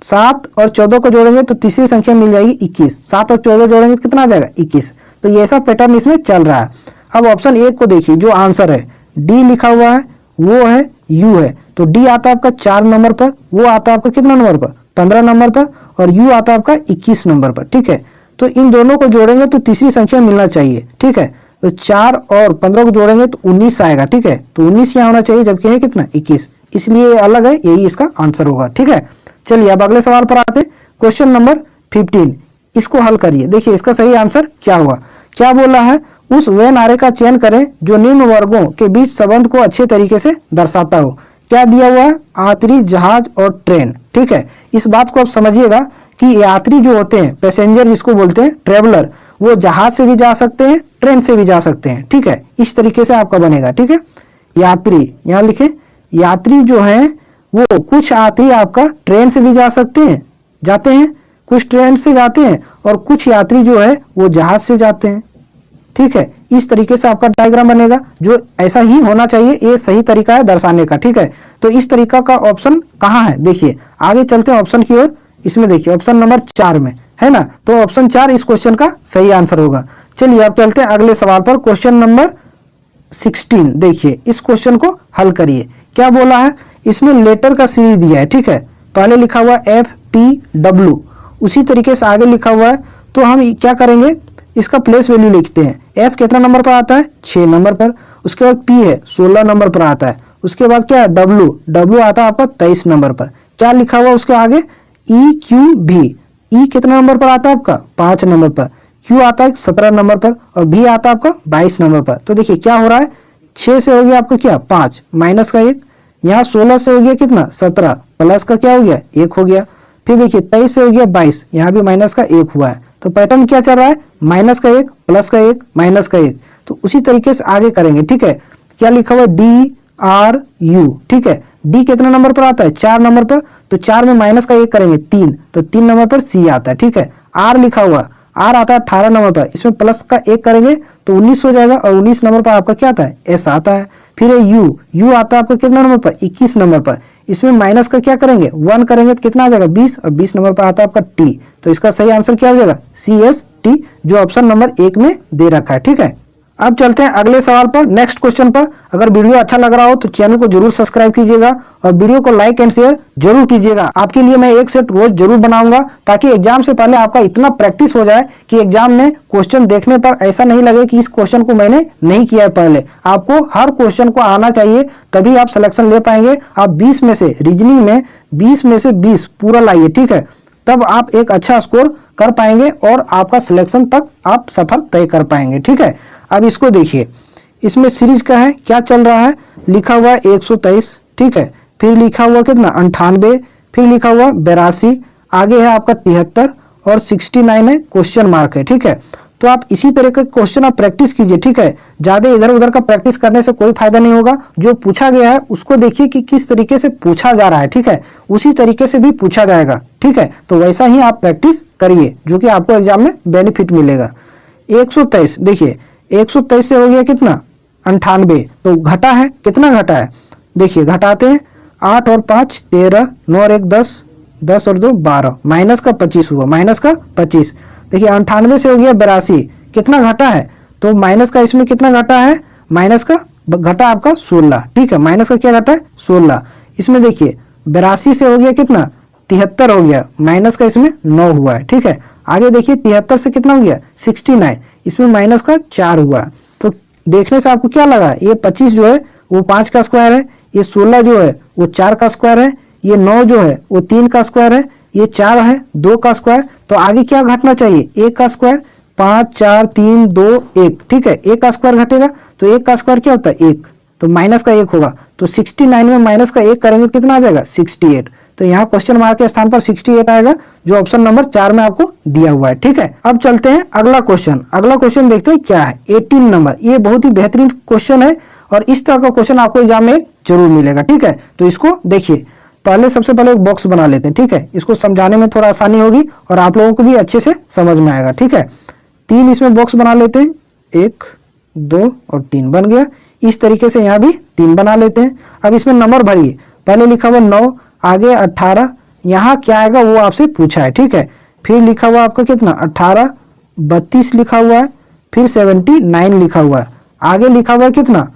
7 और 14 को जोड़ेंगे तो तीसरी संख्या मिल जाएगी 21, 7 और 14 जोड़ेंगे तो कितना आ जाएगा 21। तो ये ऐसा पैटर्न इसमें चल रहा है। अब ऑप्शन 1 को देखिए, जो आंसर है डी लिखा हुआ है वो है यू है, तो डी आता है आपका 4 नंबर पर, वो आता है आपका कितना नंबर पर 15 नंबर पर, और यू आता है आपका 21 नंबर पर, ठीक है। तो इन दोनों को जोड़ेंगे तो तीसरी संख्या मिलना चाहिए, ठीक है। तो 4 और 15 को जोड़ेंगे तो 19 आएगा, ठीक है। तो 19 यहाँ होना चाहिए, जबकि है कितना 21, इसलिए ये अलग है, यही इसका आंसर होगा, ठीक है। चलिए अब अगले सवाल पर आते हैं, क्वेश्चन नंबर 15। इसको हल करिए, देखिए इसका सही आंसर क्या हुआ। क्या बोला है, उस वे नारे का चयन करें जो निम्न वर्गों के बीच संबंध को अच्छे तरीके से दर्शाता हो। क्या दिया हुआ है, यात्री, जहाज और ट्रेन। ठीक है, इस बात को आप समझिएगा कि यात्री जो होते हैं, पैसेंजर जिसको बोलते हैं, ट्रेवलर, वो जहाज से भी जा सकते हैं, ट्रेन से भी जा सकते हैं। ठीक है, इस तरीके से आपका बनेगा। ठीक है, यात्री यहाँ लिखे, यात्री जो है वो कुछ यात्री आपका ट्रेन से भी जा सकते हैं, जाते हैं, कुछ ट्रेन से जाते हैं और कुछ यात्री जो है वो जहाज से जाते हैं। ठीक है, इस तरीके से आपका डायग्राम बनेगा, जो ऐसा ही होना चाहिए, ये सही तरीका है दर्शाने का। ठीक है, तो इस तरीका का ऑप्शन कहाँ है, देखिए आगे चलते हैं ऑप्शन की ओर। इसमें देखिए ऑप्शन नंबर 4 में है ना, तो ऑप्शन 4 इस क्वेश्चन का सही आंसर होगा। चलिए अब चलते हैं अगले सवाल पर, क्वेश्चन नंबर 16। देखिए इस क्वेश्चन को हल करिए। क्या बोला है, इसमें लेटर का सीरीज दिया है। ठीक है, पहले लिखा हुआ FPW, उसी तरीके से आगे लिखा हुआ है। तो हम क्या करेंगे, इसका प्लेस वैल्यू लिखते हैं। F कितना नंबर पर आता है, 6 नंबर पर। उसके बाद P है 16 नंबर पर आता है। उसके बाद क्या है, W आता है आपका 23 नंबर पर। क्या लिखा हुआ उसके आगे, EQB, E कितना नंबर पर आता है आपका, 5 नंबर पर। Q आता है 17 नंबर पर और B आता है आपका 22 नंबर पर। तो देखिए क्या हो रहा है, 6 से हो गया आपका क्या, 5 माइनस का 1, यहाँ 16 से हो गया कितना, 17 प्लस का क्या हो गया, 1 हो गया। फिर देखिए 23 से हो गया 22, यहाँ भी माइनस का 1 हुआ है। तो पैटर्न क्या चल रहा है, माइनस का 1, प्लस का 1, माइनस का 1। तो उसी तरीके से आगे करेंगे। ठीक है, क्या लिखा हुआ, DRU। ठीक है, D कितना नंबर पर आता है, 4 नंबर पर। तो 4 में माइनस का 1 करेंगे 3, तो 3 नंबर पर C आता है। ठीक है, R लिखा हुआ, R आता है 18 नंबर पर। इसमें प्लस का 1 करेंगे तो 19 हो जाएगा और 19 नंबर पर आपका क्या आता है, S आता है। फिर U आता है आपका कितना नंबर पर, 21 नंबर पर। इसमें माइनस का क्या करेंगे, 1 करेंगे तो कितना आ जाएगा, 20 और 20 नंबर पर आता है आपका T। तो इसका सही आंसर क्या हो जाएगा, CST, जो ऑप्शन नंबर 1 में दे रखा है। ठीक है, अब चलते हैं अगले सवाल पर, नेक्स्ट क्वेश्चन पर। अगर वीडियो अच्छा लग रहा हो तो चैनल को जरूर सब्सक्राइब कीजिएगा और वीडियो को लाइक एंड शेयर जरूर कीजिएगा। आपके लिए मैं एक सेट रोज जरूर बनाऊंगा, ताकि एग्जाम से पहले आपका इतना प्रैक्टिस हो जाए कि एग्जाम में क्वेश्चन देखने पर ऐसा नहीं लगे कि इस क्वेश्चन को मैंने नहीं किया है पहले। आपको हर क्वेश्चन को आना चाहिए, तभी आप सिलेक्शन ले पाएंगे। आप 20 में से, रीजनिंग में 20 में से 20 पूरा लाइए। ठीक है, तब आप एक अच्छा स्कोर कर पाएंगे और आपका सिलेक्शन तक आप सफर तय कर पाएंगे। ठीक है, अब इसको देखिए, इसमें सीरीज का है, क्या चल रहा है, लिखा हुआ है 123। ठीक है, फिर लिखा हुआ कितना, 98, फिर लिखा हुआ 82, आगे है आपका 73 और 69 है, क्वेश्चन मार्क है। ठीक है, तो आप इसी तरह के क्वेश्चन आप प्रैक्टिस कीजिए। ठीक है, ज्यादा इधर उधर का प्रैक्टिस करने से कोई फायदा नहीं होगा। जो पूछा गया है उसको देखिए कि किस तरीके से पूछा जा रहा है। ठीक है, उसी तरीके से भी पूछा जाएगा। ठीक है, तो वैसा ही आप प्रैक्टिस करिए, जो कि आपको एग्जाम में बेनिफिट मिलेगा। 123, देखिए 123 से हो गया कितना, 98। तो घटा है, कितना घटा है, देखिए घटाते हैं, 8 और 5 13, 9 और 1 10, 10 और 2 12, माइनस का 25 हुआ, माइनस का 25। देखिए 98 से हो गया 82, कितना घटा है, तो माइनस का इसमें कितना घटा है, माइनस का घटा आपका 16। ठीक है, माइनस का क्या घटा है, 16। इसमें देखिए 82 से हो गया कितना, 73 हो गया, माइनस का इसमें 9 हुआ है। ठीक है, आगे देखिए 73 से कितना हो गया, 69, इसमें माइनस का 4 हुआ। तो देखने से आपको क्या लगा, ये 25 जो है वो 5 का स्क्वायर है, ये 16 जो है वो 4 का स्क्वायर है, ये 9 जो है वो 3 का स्क्वायर है, ये 4 है 2 का स्क्वायर। तो आगे क्या घटना चाहिए, 1 का स्क्वायर, 5 4 3 2 1। ठीक है, 1 का स्क्वायर घटेगा तो 1 का स्क्वायर क्या होता है, 1, तो माइनस का 1 होगा। तो 69 में माइनस का 1 करेंगे तो कितना आ जाएगा, 68। तो यहाँ क्वेश्चन मार्क के स्थान पर 68 आएगा, जो ऑप्शन नंबर 4 में आपको दिया हुआ है। ठीक है, अब चलते हैं अगला क्वेश्चन। अगला क्वेश्चन देखते हैं क्या है, 18 नंबर। ये बहुत ही बेहतरीन क्वेश्चन है और इस तरह का क्वेश्चन आपको एग्जाम में जरूर मिलेगा। ठीक है, तो इसको देखिए, पहले सबसे पहले एक बॉक्स बना लेते हैं। ठीक है, इसको समझाने में थोड़ा आसानी होगी और आप लोगों को भी अच्छे से समझ में आएगा। ठीक है, 3 इसमें बॉक्स बना लेते हैं, 1 2 और 3 बन गया। इस तरीके से यहाँ भी 3 बना लेते हैं। अब इसमें नंबर भरिए, पहले लिखा हुआ 9, आगे 18, यहाँ क्या आएगा वो आपसे पूछा है। ठीक है, फिर लिखा हुआ आपका कितना, 18, 32 लिखा हुआ है, फिर 79 लिखा हुआ है, आगे लिखा हुआ है कितना,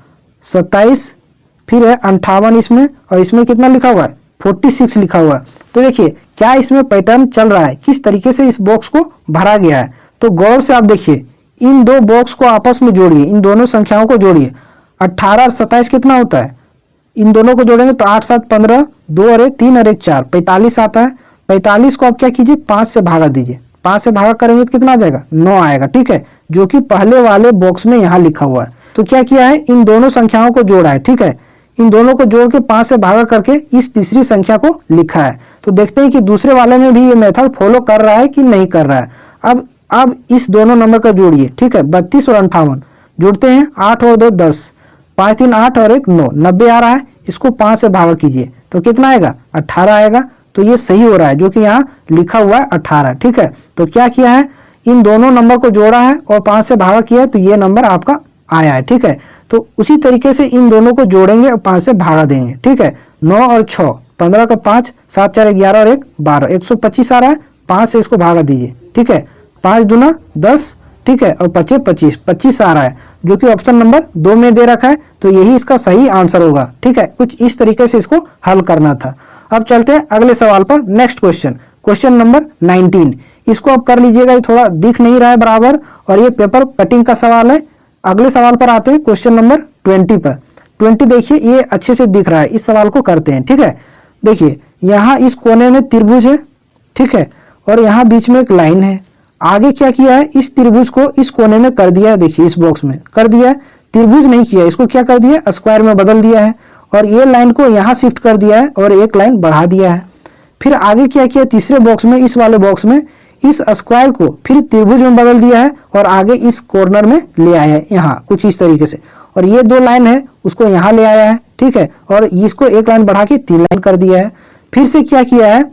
27, फिर है 58 इसमें, और इसमें कितना लिखा हुआ है, 46 लिखा हुआ है। तो देखिए क्या इसमें पैटर्न चल रहा है, किस तरीके से इस बॉक्स को भरा गया है। तो गौर से आप देखिए, इन दो बॉक्स को आपस में जोड़िए, इन दोनों संख्याओं को जोड़िए। 18 और 27 कितना होता है, इन दोनों को जोड़ेंगे तो 8 7 15, 2 और 1 3 और 1 4, 45 आता है। 45 को आप क्या कीजिए, 5 से भागा दीजिए, 5 से भागा करेंगे तो कितना आ जाएगा, 9 आएगा। ठीक है, जो कि पहले वाले बॉक्स में यहाँ लिखा हुआ है। तो क्या किया है, इन दोनों संख्याओं को जोड़ा है। ठीक है, इन दोनों को जोड़ के 5 से भागा करके इस तीसरी संख्या को लिखा है। तो देखते हैं कि दूसरे वाले में भी ये मेथड फॉलो कर रहा है कि नहीं कर रहा है। अब इस दोनों नंबर का जोड़िए, ठीक है। 32 और 58 जोड़ते हैं, 8 और 2 10, 5 3 8 और 1 9, 90 आ रहा है। इसको 5 से भागा कीजिए तो कितना आएगा, 18 आएगा। तो ये सही हो रहा है, जो कि यहाँ लिखा हुआ है 18, ठीक है। तो क्या किया है, इन दोनों नंबर को जोड़ा है और 5 से भागा किया है, तो ये नंबर आपका आया है, ठीक है। तो उसी तरीके से इन दोनों को जोड़ेंगे और 5 से भागा देंगे, ठीक है। 9 और 6, 15 का 5, 7 4 11 और 1 12, 125 आ रहा है। 5 से इसको भागा दीजिए, ठीक है। 5 दूना 10, ठीक है, और 25 25 25 आ रहा है, जो कि ऑप्शन नंबर 2 में दे रखा है। तो यही इसका सही आंसर होगा, ठीक है। कुछ इस तरीके से इसको हल करना था। अब चलते हैं अगले सवाल पर। Next question, question number 19। इसको अब कर लीजिएगा, ये थोड़ा दिख नहीं रहा है बराबर, और ये पेपर कटिंग का सवाल है। अगले सवाल पर आते हैं, क्वेश्चन नंबर 20 पर। 20 देखिए, ये अच्छे से दिख रहा है। इस सवाल को करते हैं, ठीक है। देखिए यहाँ इस कोने में त्रिभुज है, ठीक है, और यहाँ बीच में एक लाइन है। आगे क्या किया है, इस त्रिभुज को इस कोने में कर दिया है, देखिए इस बॉक्स में कर दिया है। त्रिभुज नहीं किया, इसको क्या कर दिया, स्क्वायर में बदल दिया है, और ये लाइन को यहाँ शिफ्ट कर दिया है और एक लाइन बढ़ा दिया है। फिर आगे क्या किया, तीसरे बॉक्स में, इस वाले बॉक्स में इस स्क्वायर को फिर त्रिभुज में बदल दिया है और आगे इस कॉर्नर में ले आया है, यहाँ कुछ इस तरीके से। और ये 2 लाइन है, उसको यहाँ ले आया है, ठीक है, और इसको एक लाइन बढ़ा के 3 लाइन कर दिया है। फिर से क्या किया है,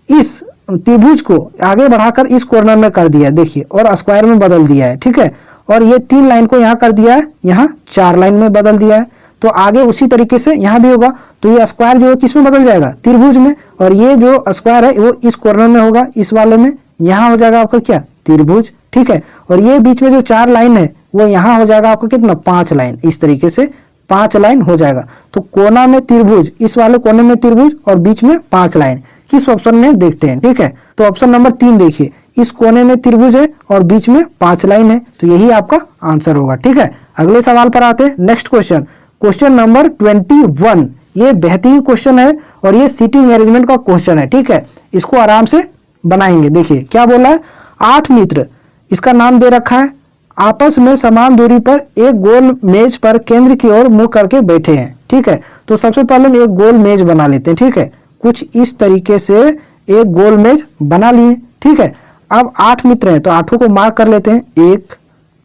इस त्रिभुज को आगे बढ़ाकर इस कॉर्नर में कर दिया, देखिए, और स्क्वायर में बदल दिया है, ठीक है। और ये 3 लाइन को यहाँ कर दिया है, यहाँ 4 लाइन में बदल दिया है। तो आगे उसी तरीके से यहाँ भी होगा। तो ये स्क्वायर जो है किस में बदल जाएगा, त्रिभुज में, और ये जो स्क्वायर है वो इस कॉर्नर में होगा, इस वाले में। यहाँ हो जाएगा आपका क्या, त्रिभुज, ठीक है। और ये बीच में जो 4 लाइन है वो यहाँ हो जाएगा आपका कितना, 5 लाइन। इस तरीके से 5 लाइन हो जाएगा। तो कोना में त्रिभुज, इस वाले कोने में त्रिभुज और बीच में 5 लाइन, किस ऑप्शन में देखते हैं, ठीक है। तो ऑप्शन नंबर 3 देखिए, इस कोने में त्रिभुज है और बीच में 5 लाइन है। तो यही आपका आंसर होगा, ठीक है। अगले सवाल पर आते हैं। Next question, question number 21। ये बेहतरीन क्वेश्चन है और ये सीटिंग अरेंजमेंट का क्वेश्चन है, ठीक है। इसको आराम से बनाएंगे। देखिए क्या बोला है, 8 मित्र, इसका नाम दे रखा है, आपस में समान दूरी पर एक गोल मेज पर केंद्र की ओर मुंह करके बैठे हैं, ठीक है। तो सबसे पहले हम एक गोल मेज बना लेते हैं, ठीक है। कुछ इस तरीके से एक गोल मेज बना लिए, ठीक है। अब 8 मित्र हैं, तो 8 को मार्क कर लेते हैं, 1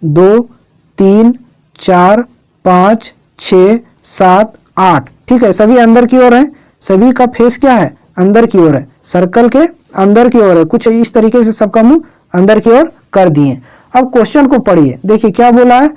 2 3 4 5 6 7 8, ठीक है। सभी अंदर की ओर है, सभी का फेस क्या है, अंदर की ओर है, सर्कल के अंदर की ओर है। कुछ इस तरीके से सबका मुंह अंदर की ओर कर दिए। अब क्वेश्चन को पढ़िए, देखिए क्या बोला है,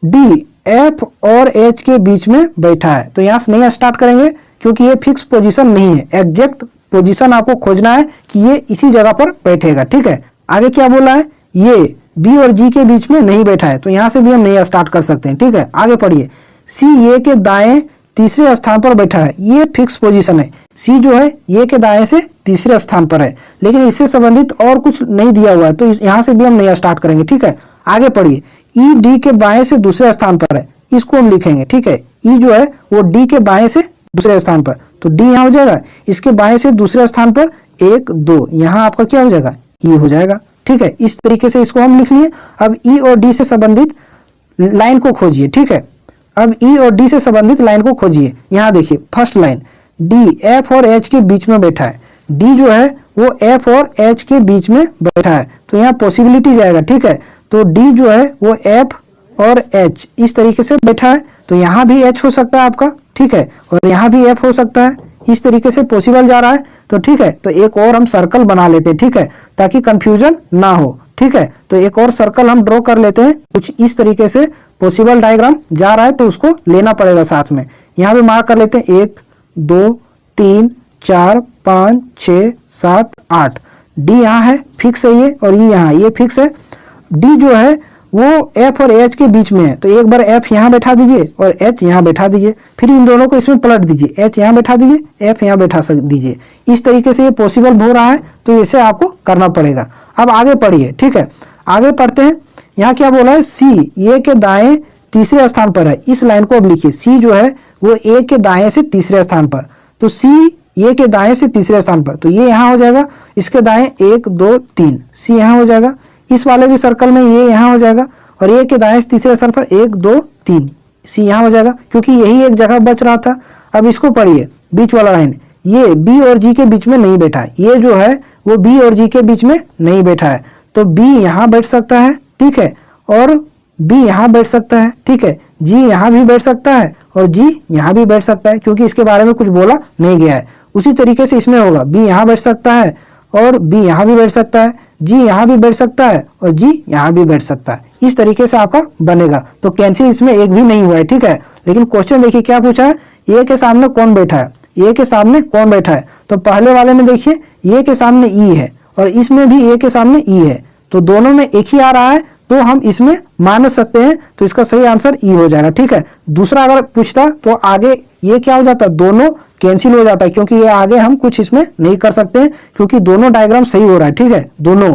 डी एफ और एच के बीच में बैठा है। तो यहाँ से नहीं स्टार्ट करेंगे क्योंकि ये फिक्स पोजीशन नहीं है, एग्जैक्ट पोजीशन आपको खोजना है कि ये इसी जगह पर बैठेगा, ठीक है। आगे क्या बोला है, ये बी और जी के बीच में नहीं बैठा है, तो यहाँ से भी हम नहीं स्टार्ट कर सकते हैं, ठीक है। आगे पढ़िए, सी ए के दाएं तीसरे स्थान पर बैठा है, ये फिक्स पोजीशन है। सी जो है ए के दाएं से तीसरे स्थान पर है, लेकिन इससे संबंधित और कुछ नहीं दिया हुआ है, तो यहाँ से भी हम नहीं स्टार्ट करेंगे, ठीक है। आगे पढ़िए, ई डी के बाएं से दूसरे स्थान पर है, इसको हम लिखेंगे, ठीक है। ई जो है वो डी के बाएं से दूसरे स्थान पर, तो डी यहाँ हो जाएगा, इसके बाएं से दूसरे स्थान पर 1 2, यहाँ आपका क्या हो जाएगा, ई हो जाएगा, ठीक है। इस तरीके से इसको हम लिख लिए। अब ई और डी से संबंधित लाइन को खोजिए, ठीक है। अब ई और डी से संबंधित लाइन को खोजिए। यहाँ देखिए फर्स्ट लाइन, डी एफ और एच के बीच में बैठा है, डी जो है वो एफ और एच के बीच में बैठा है, तो यहाँ पॉसिबिलिटी जाएगा, ठीक है। तो डी जो है वो एफ और एच इस तरीके से बैठा है, तो यहाँ भी एच हो सकता है आपका, ठीक है, और यहाँ भी एफ हो सकता है, इस तरीके से पॉसिबल जा रहा है, तो ठीक है। तो एक और हम सर्कल बना लेते हैं, ठीक है, ताकि कंफ्यूजन ना हो, ठीक है। तो एक और सर्कल हम ड्रॉ कर लेते हैं, कुछ इस तरीके से पॉसिबल डायग्राम जा रहा है, तो उसको लेना पड़ेगा साथ में। यहाँ पे मार्क कर लेते हैं 1 2 3 4 5 6 7 8, डी यहाँ है, फिक्स है ये, और ये यहाँ ये फिक्स है। डी जो है वो एफ और एच के बीच में है, तो एक बार एफ यहाँ बैठा दीजिए और एच यहाँ बैठा दीजिए, फिर इन दोनों को इसमें पलट दीजिए, एच यहाँ बैठा दीजिए, एफ यहाँ बैठा दीजिए। इस तरीके से ये पॉसिबल हो रहा है, तो इसे आपको करना पड़ेगा। अब आगे पढ़िए, ठीक है, आगे पढ़ते हैं। यहाँ क्या बोला है, सी ए के दाएं तीसरे स्थान पर है, इस लाइन को अब लिखिए, सी जो है वो ए के दाएं से तीसरे स्थान पर, तो सी ए के दाएं से तीसरे स्थान पर, तो ये यहाँ हो जाएगा, इसके दाएं 1 2 3, सी यहाँ हो जाएगा। इस वाले भी सर्कल में ये यहाँ हो जाएगा, और ए के दाएं से तीसरे स्थान पर 1 2 3, सी यहाँ हो जाएगा, क्योंकि यही एक जगह बच रहा था। अब इसको पढ़िए, बीच वाला लाइन, ये बी और जी के बीच में नहीं बैठा है, ये जो है वो बी और जी के बीच में नहीं बैठा है, तो बी यहाँ बैठ सकता है, ठीक है, और बी यहाँ बैठ सकता है, ठीक है, जी यहाँ भी बैठ सकता है और जी यहाँ भी बैठ सकता है, क्योंकि इसके बारे में कुछ बोला नहीं गया है। उसी तरीके से इसमें होगा, बी यहाँ बैठ सकता है और बी यहाँ भी बैठ सकता है, जी यहाँ भी बैठ सकता है और जी यहाँ भी बैठ सकता है। इस तरीके से आपका बनेगा, तो कैंसिल इसमें एक भी नहीं हुआ है, ठीक है। लेकिन क्वेश्चन देखिए क्या पूछा है, ए के सामने कौन बैठा है, ए के सामने कौन बैठा है, तो पहले वाले में देखिए ए के सामने ई है और इसमें भी ए के सामने ई है, तो दोनों में एक ही आ रहा है, तो हम इसमें मान सकते हैं, तो इसका सही आंसर ई हो जाएगा, ठीक है। दूसरा अगर पूछता तो आगे ये क्या हो जाता, दोनों कैंसिल हो जाता है, क्योंकि ये आगे हम कुछ इसमें नहीं कर सकते हैं, क्योंकि दोनों डायग्राम सही हो रहा है, ठीक है, दोनों।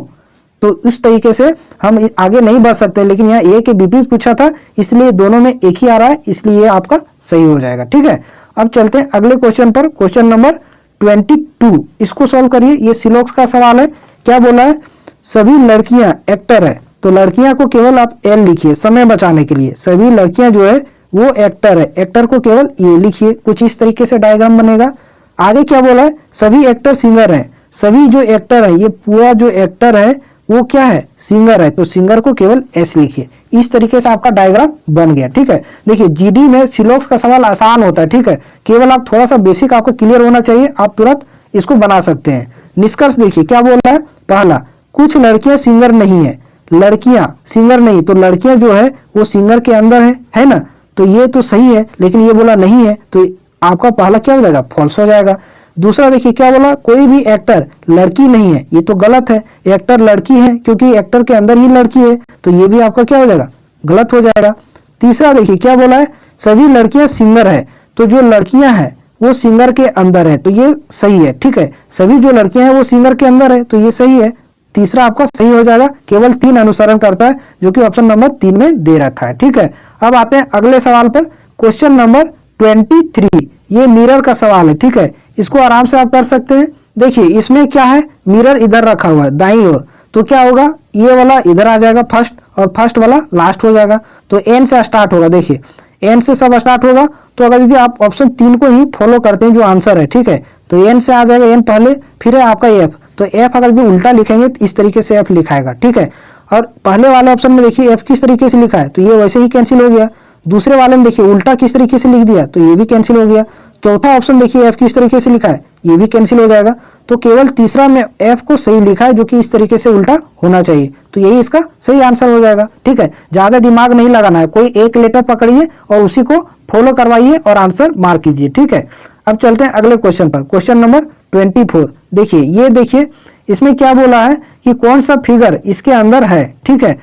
तो इस तरीके से हम आगे नहीं बढ़ सकते, लेकिन यहाँ ए के विपरीत पूछा था, इसलिए दोनों में एक ही आ रहा है, इसलिए ये आपका सही हो जाएगा, ठीक है। अब चलते हैं अगले क्वेश्चन पर, क्वेश्चन नंबर 22, इसको सॉल्व करिए। ये सिलोक्स का सवाल है, क्या बोला है, सभी लड़कियां एक्टर है, तो लड़कियां को केवल आप एल लिखिए समय बचाने के लिए, सभी लड़कियां जो है वो एक्टर है, एक्टर को केवल ये लिखिए, कुछ इस तरीके से डायग्राम बनेगा। आगे क्या बोला है, सभी एक्टर सिंगर हैं, सभी जो एक्टर है, ये पूरा जो एक्टर है वो क्या है, सिंगर है, तो सिंगर को केवल एस लिखिए। इस तरीके से आपका डायग्राम बन गया, ठीक है। देखिए जीडी में सिलोक्स का सवाल आसान होता है, ठीक है, केवल आप थोड़ा सा बेसिक आपको क्लियर होना चाहिए, आप तुरंत इसको बना सकते हैं। निष्कर्ष देखिए क्या बोल रहा है, पहला, कुछ लड़कियां सिंगर नहीं है, लड़कियां सिंगर नहीं, तो लड़कियां जो है वो सिंगर के अंदर है ना, तो ये तो सही है, लेकिन ये बोला नहीं है, तो आपका पहला क्या हो जाएगा, फॉल्स हो जाएगा। दूसरा देखिए क्या बोला, कोई भी एक्टर लड़की नहीं है, ये तो गलत है, एक्टर लड़की है, क्योंकि एक्टर के अंदर ही लड़की है, तो ये भी आपका क्या हो जाएगा, गलत हो जाएगा। तीसरा देखिए क्या बोला है, सभी लड़कियां सिंगर है, तो जो लड़कियां हैं वो सिंगर के अंदर है, तो ये सही है, ठीक है, सभी जो लड़कियां हैं वो सिंगर के अंदर है, तो ये सही है, तीसरा आपका सही हो जाएगा, केवल 3 अनुसरण करता है, जो कि ऑप्शन नंबर 3 में दे रखा है, ठीक है। अब आते हैं अगले सवाल पर, क्वेश्चन नंबर 23, ये मिरर का सवाल है, ठीक है, इसको आराम से आप कर सकते हैं। देखिए इसमें क्या है, मिरर इधर रखा हुआ है दाईं ओर, तो क्या होगा, ये वाला इधर आ जाएगा फर्स्ट और फर्स्ट वाला लास्ट हो जाएगा, तो एन से स्टार्ट होगा, देखिए एन से सब स्टार्ट होगा, तो अगर यदि आप ऑप्शन 3 को ही फॉलो करते हैं जो आंसर है, ठीक है, तो एन से आ जाएगा, एन पहले, फिर है आपका एफ, तो एफ अगर यदि उल्टा लिखेंगे तो इस तरीके से एफ लिखाएगा, ठीक है। और पहले वाले ऑप्शन में देखिए एफ किस तरीके से लिखा है, तो ये वैसे ही कैंसिल हो गया। दूसरे वाले में देखिए उल्टा किस तरीके से लिख दिया, तो ये भी कैंसिल हो गया। चौथा ऑप्शन देखिए एफ किस तरीके से लिखा है, ये भी कैंसिल हो जाएगा। तो केवल तीसरा में एफ को सही लिखा है, जो कि इस तरीके से उल्टा होना चाहिए, तो यही इसका सही आंसर हो जाएगा, ठीक है। ज्यादा दिमाग नहीं लगाना है, कोई एक लेटर पकड़िए और उसी को फॉलो करवाइए और आंसर मार्क कीजिए, ठीक है। अब चलते हैं अगले क्वेश्चन पर, क्वेश्चन नंबर 24। देखिए ये देखिए इसमें क्या बोला है कि कौन सा फिगर इसके अंदर है, ठीक है।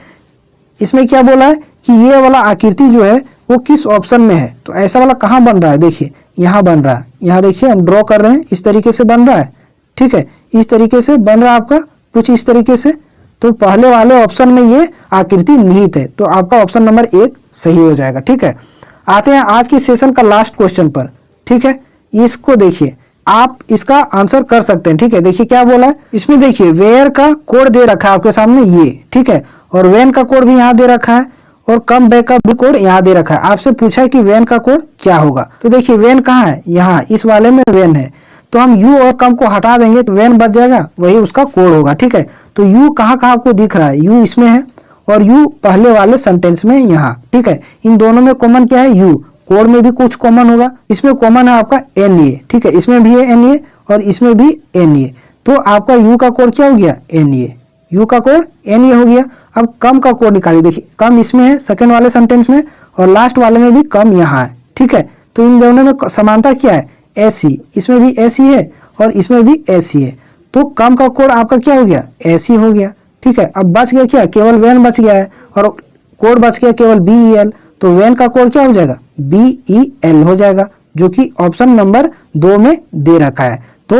इसमें क्या बोला है कि ये वाला आकृति जो है वो किस ऑप्शन में है, तो ऐसा वाला कहाँ बन रहा है, देखिए यहाँ बन रहा है, यहाँ देखिए हम ड्रॉ कर रहे हैं, इस तरीके से बन रहा है, ठीक है, इस तरीके से बन रहा है आपका कुछ इस तरीके से। तो पहले वाले ऑप्शन में ये आकृति निहित है, तो आपका ऑप्शन नंबर 1 सही हो जाएगा, ठीक है। आते हैं आज की सेशन का लास्ट क्वेश्चन पर, ठीक है। इसको देखिए आप इसका आंसर कर सकते हैं, ठीक है। देखिए क्या बोला है, इसमें देखिए वेयर का कोड दे रखा है आपके सामने ये, ठीक है, और वेन का कोड भी यहाँ दे रखा है और कम बैक का भी कोड यहाँ दे रखा है। आपसे पूछा है कि वेन का कोड क्या होगा, तो देखिए वेन कहाँ है, यहाँ इस वाले में वेन है, तो हम यू और कम को हटा देंगे तो वेन बच जाएगा, वही उसका कोड होगा, ठीक है। तो यू कहाँ कहाँ आपको दिख रहा है, यू इसमें है और यू पहले वाले सेंटेंस में यहाँ, ठीक है। इन दोनों में कॉमन क्या है, यू, कोड में भी कुछ कॉमन होगा, इसमें कॉमन है आपका एन ए, ठीक है, इसमें भी है एन ए और इसमें भी एन ए, तो आपका यू का कोड क्या हो गया, एन ए, यू का कोड एन ए हो गया। अब कम का कोड निकालिए, देखिए कम इसमें है सेकंड वाले सेंटेंस में और लास्ट वाले में भी कम यहाँ है, ठीक है। तो इन दोनों में समानता क्या है, एसी, इसमें भी एसी है और इसमें भी एसी है, तो कम का कोड आपका क्या हो गया, एसी हो गया, ठीक है। अब बच गया क्या, केवल वेन बच गया है और कोड बच गया केवल बी ई एल, तो वेन का कोड क्या हो जाएगा, बी ई एल हो जाएगा, जो कि ऑप्शन नंबर 2 में दे रखा है। तो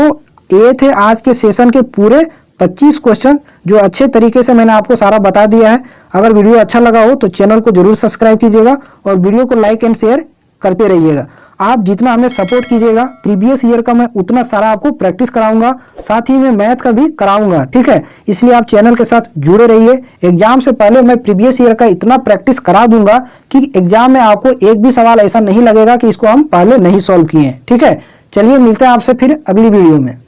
ये थे आज के सेशन के पूरे 25 क्वेश्चन, जो अच्छे तरीके से मैंने आपको सारा बता दिया है। अगर वीडियो अच्छा लगा हो तो चैनल को जरूर सब्सक्राइब कीजिएगा और वीडियो को लाइक एंड शेयर करते रहिएगा। आप जितना हमें सपोर्ट कीजिएगा, प्रीवियस ईयर का मैं उतना सारा आपको प्रैक्टिस कराऊंगा, साथ ही में मैथ का भी कराऊंगा, ठीक है। इसलिए आप चैनल के साथ जुड़े रहिए। एग्जाम से पहले मैं प्रीवियस ईयर का इतना प्रैक्टिस करा दूंगा कि एग्जाम में आपको एक भी सवाल ऐसा नहीं लगेगा कि इसको हम पहले नहीं सॉल्व किए हैं, ठीक है। चलिए मिलते हैं आपसे फिर अगली वीडियो में।